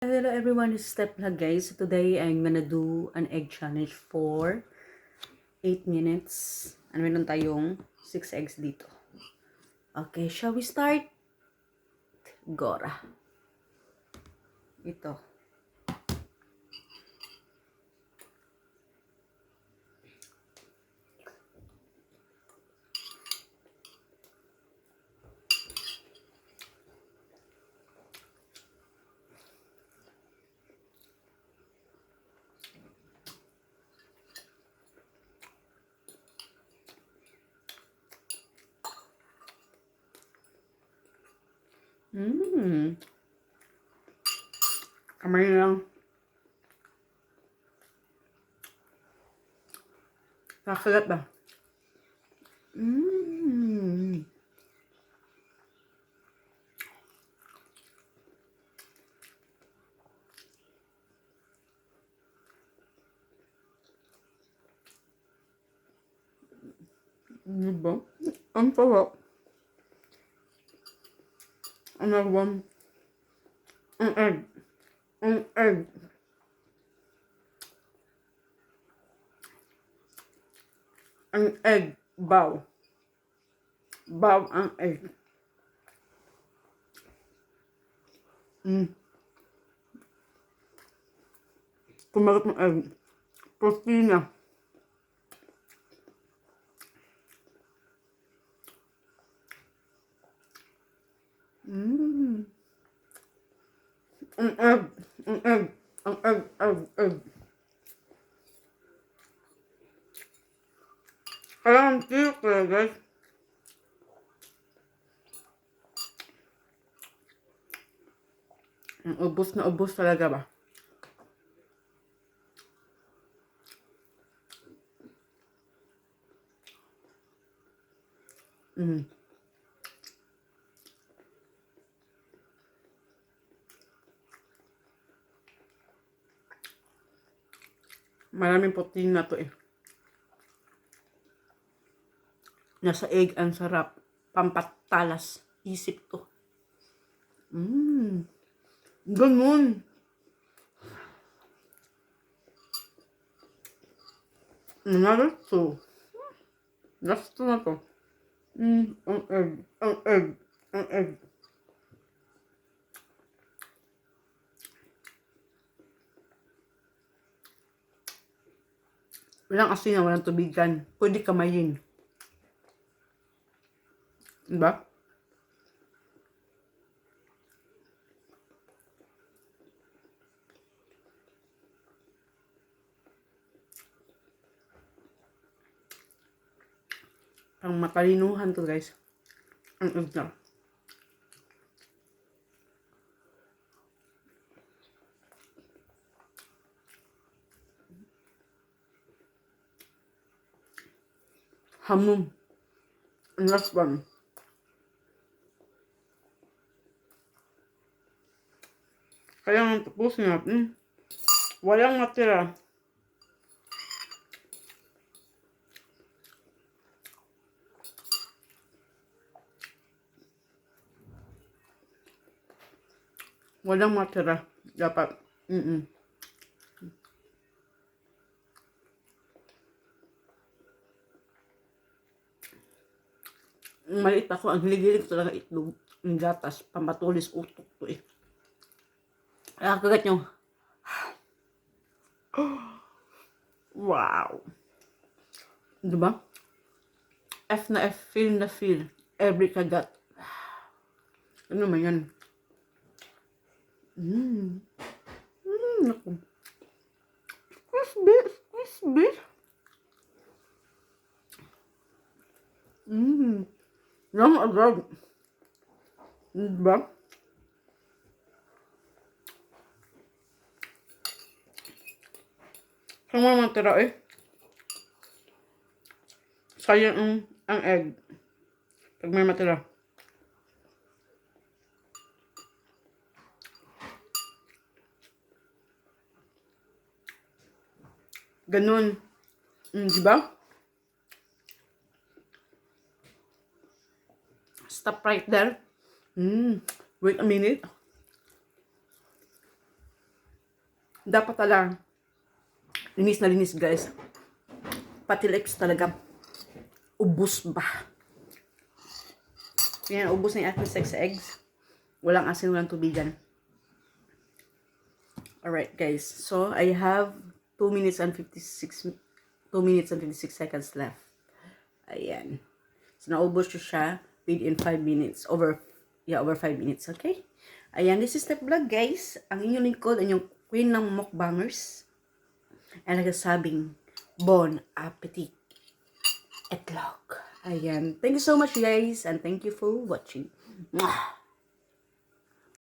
Hello everyone, this is Step Vlog guys. Today I'm gonna do an egg challenge for 8 minutes. And meron tayong 6 eggs dito. Okay, shall we start? Gora. Ito. Kamay lang. Kakagat ba? Ano ba? Ang sarap. Another one. Ang egg. Ang egg. Ang egg. Bow. Bow ang egg. Kumagat ng egg. Protina. Ang egg. Ang egg. Ang egg. Kailangan tiyok kaya guys. Ang ubos na ubos talaga ba? Maraming protein na to eh. Nasa egg ang sarap. Pampatalas. Isip to. Ganun. Another two. Last two na to. Ang egg. Ang egg. Ang egg. Walang asin na walang tubigan. Pwede kamayin. Diba? Ang matalinuhan to guys. Ang egg na. Hamum. Ang last one. Kaya nga tapusin natin. Walang natira. Walang matira. Dapat. Maliit ako. Ang hilig-hilig talaga itlog. Ang gatas. Pamatulis utok to eh. Kaya kagat nyo. Wow. Diba? F na F. Feel na feel. Every kagat. Ano naman yan? Naku. Crispy. Crispy. Lang agad. Diba? Sama mga tira eh. Sayang ang egg. Pag may matira. Ganun. Diba? Stop right there. Wait a minute. Dapat talaga, linis na linis guys. Pati lips talaga, ubus ba? Yan, ubus na yung ating 6 eggs. Walang asin, walang tubigan. Alright guys, so I have 2 minutes and 56 seconds left. Ayan. So naubos ko siya within 5 minutes. Over 5 minutes, okay? Ayan, this is Step Vlog guys. Ang inyong lingkod, ang inyong queen ng mukbangers. Ay nagsasabing, bon appetit. Etlog. Ayan. Thank you so much guys and thank you for watching. Mwah!